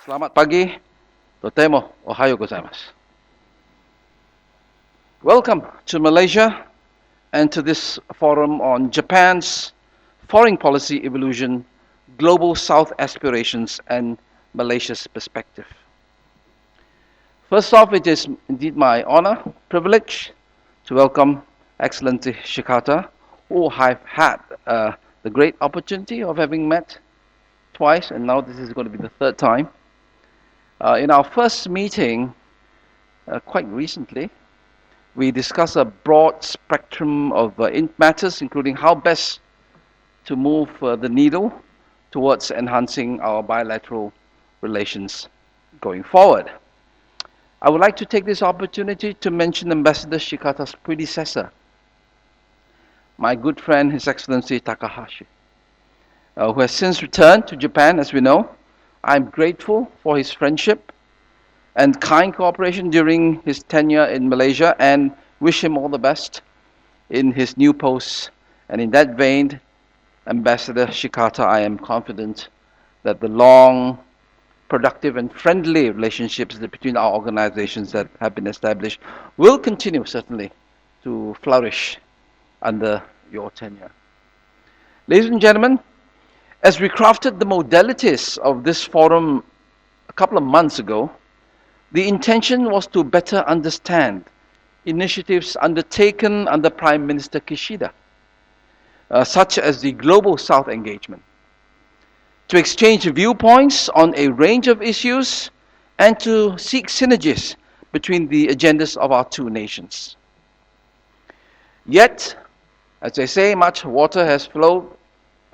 Selamat pagi, totemo ohayo gozaimasu. Welcome to Malaysia and to this forum on Japan's foreign policy evolution, global South aspirations, and Malaysia's perspective. First off, it is indeed my honor, privilege to welcome Excellency Shikata, who I've had the great opportunity of having met twice, and now this is going to be the third time. In our first meeting, quite recently, we discussed a broad spectrum of matters, including how best to move the needle towards enhancing our bilateral relations going forward. I would like to take this opportunity to mention Ambassador Shikata's predecessor, my good friend, His Excellency Takahashi, who has since returned to Japan, as we know. I'm grateful for his friendship and kind cooperation during his tenure in Malaysia and wish him all the best in his new post. And in that vein, Ambassador Shikata, I am confident that the long, productive and friendly relationships between our organizations that have been established will continue, certainly, to flourish under your tenure. Ladies and gentlemen, as we crafted the modalities of this forum a couple of months ago, the intention was to better understand initiatives undertaken under Prime Minister Kishida, such as the Global South engagement, to exchange viewpoints on a range of issues and to seek synergies between the agendas of our two nations. Yet, as they say, much water has flowed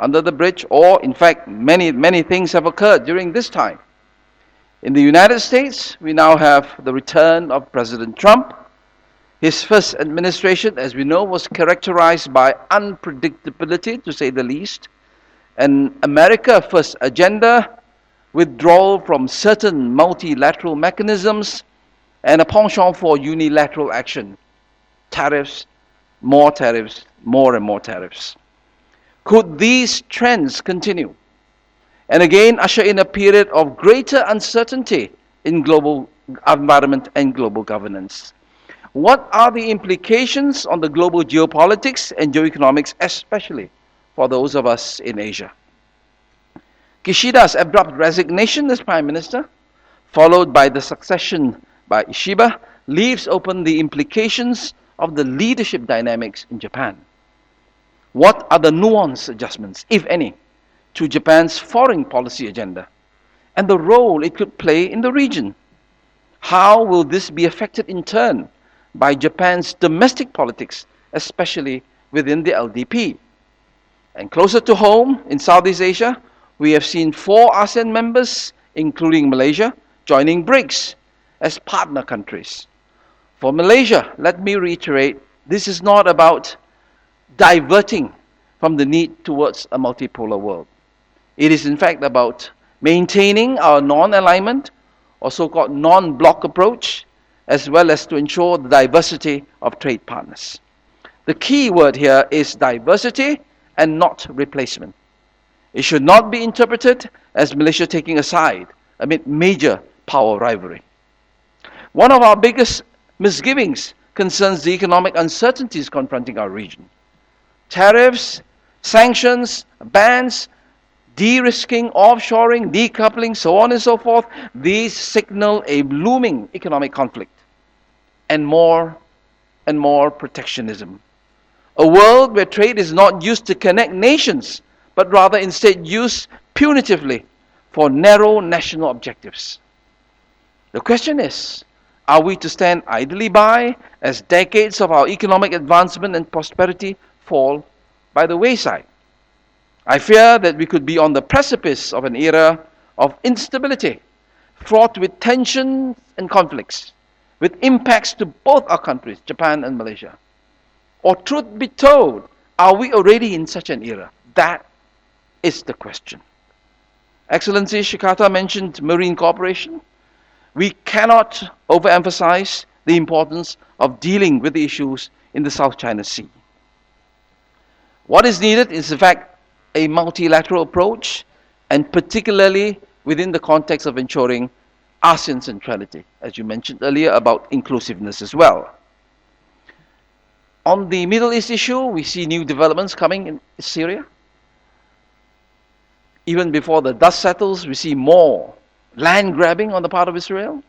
under the bridge, or in fact, many things have occurred during this time. In the United States, we now have the return of President Trump. His first administration, as we know, was characterized by unpredictability, to say the least. An America First agenda, withdrawal from certain multilateral mechanisms, and a penchant for unilateral action. Tariffs, more and more tariffs. Could these trends continue and again usher in a period of greater uncertainty in global environment and global governance? What are the implications on the global geopolitics and geoeconomics, especially for those of us in Asia? Kishida's abrupt resignation as Prime Minister, followed by the succession by Ishiba, leaves open the implications of the leadership dynamics in Japan. What are the nuanced adjustments, if any, to Japan's foreign policy agenda and the role it could play in the region? How will this be affected in turn by Japan's domestic politics, especially within the LDP? And closer to home, in Southeast Asia, we have seen 4 ASEAN members, including Malaysia, joining BRICS as partner countries. For Malaysia, let me reiterate, this is not about diverting from the need towards a multipolar world. It is in fact about maintaining our non-alignment or so-called non-block approach, as well as to ensure the diversity of trade partners. The key word here is diversity and not replacement. It should not be interpreted as Malaysia taking a side amid major power rivalry. One of our biggest misgivings concerns the economic uncertainties confronting our region. Tariffs, sanctions, bans, de-risking, offshoring, decoupling, so on and so forth, these signal a looming economic conflict and more protectionism. A world where trade is not used to connect nations, but rather instead used punitively for narrow national objectives. The question is, are we to stand idly by as decades of our economic advancement and prosperity fall by the wayside? I fear that we could be on the precipice of an era of instability, fraught with tensions and conflicts, with impacts to both our countries, Japan and Malaysia. Or truth be told, are we already in such an era? That is the question. Excellency Shikata mentioned marine cooperation. We cannot overemphasize the importance of dealing with the issues in the South China Sea. What is needed is, in fact, a multilateral approach, and particularly within the context of ensuring ASEAN centrality, as you mentioned earlier about inclusiveness as well. On the Middle East issue, we see new developments coming in Syria. Even before the dust settles, we see more land grabbing on the part of Israel.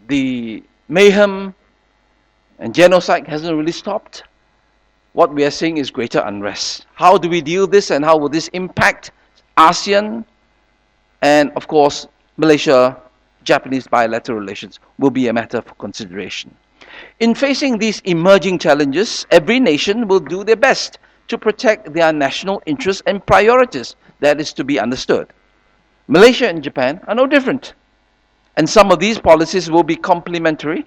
The mayhem and genocide hasn't really stopped. What we are seeing is greater unrest. How do we deal with this, and how will this impact ASEAN and, of course, Malaysia-Japanese bilateral relations will be a matter for consideration. In facing these emerging challenges, every nation will do their best to protect their national interests and priorities. That is to be understood. Malaysia and Japan are no different. And some of these policies will be complementary,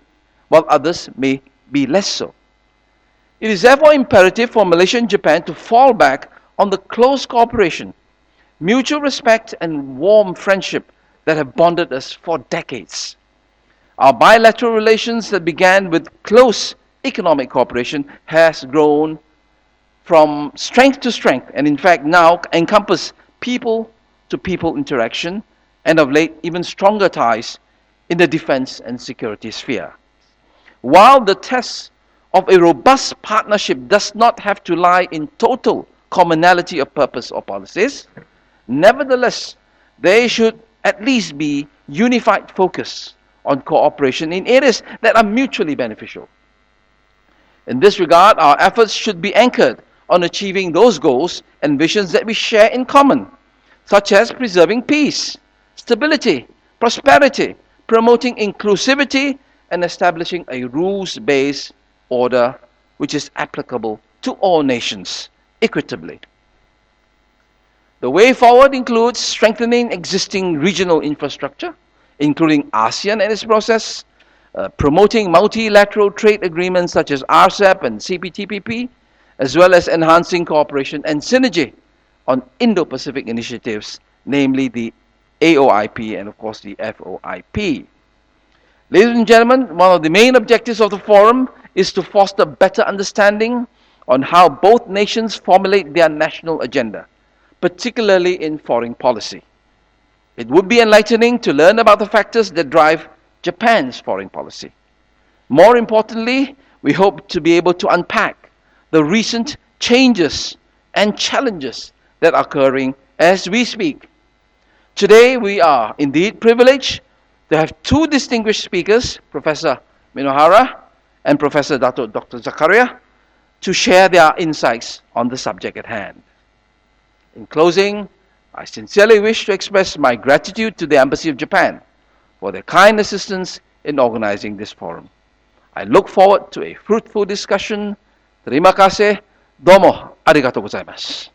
while others may be less so. It is therefore imperative for Malaysia and Japan to fall back on the close cooperation, mutual respect, and warm friendship that have bonded us for decades. Our bilateral relations that began with close economic cooperation has grown from strength to strength, and in fact now encompass people-to-people interaction, and of late even stronger ties in the defense and security sphere. While the test of a robust partnership does not have to lie in total commonality of purpose or policies, nevertheless, there should at least be unified focus on cooperation in areas that are mutually beneficial. In this regard, our efforts should be anchored on achieving those goals and visions that we share in common, such as preserving peace, stability, prosperity, promoting inclusivity, and establishing a rules-based order which is applicable to all nations equitably. The way forward includes strengthening existing regional infrastructure, including ASEAN and its process, promoting multilateral trade agreements such as RCEP and CPTPP, as well as enhancing cooperation and synergy on Indo-Pacific initiatives, namely the AOIP and of course the FOIP. Ladies and gentlemen, one of the main objectives of the forum is to foster better understanding on how both nations formulate their national agenda, particularly in foreign policy. It would be enlightening to learn about the factors that drive Japan's foreign policy. More importantly, we hope to be able to unpack the recent changes and challenges that are occurring as we speak. Today, we are indeed privileged to have two distinguished speakers, Professor Minohara and Professor Dr. Zakaria, to share their insights on the subject at hand. In closing, I sincerely wish to express my gratitude to the Embassy of Japan for their kind assistance in organizing this forum. I look forward to a fruitful discussion. Terima kasih. Domo arigatou gozaimasu.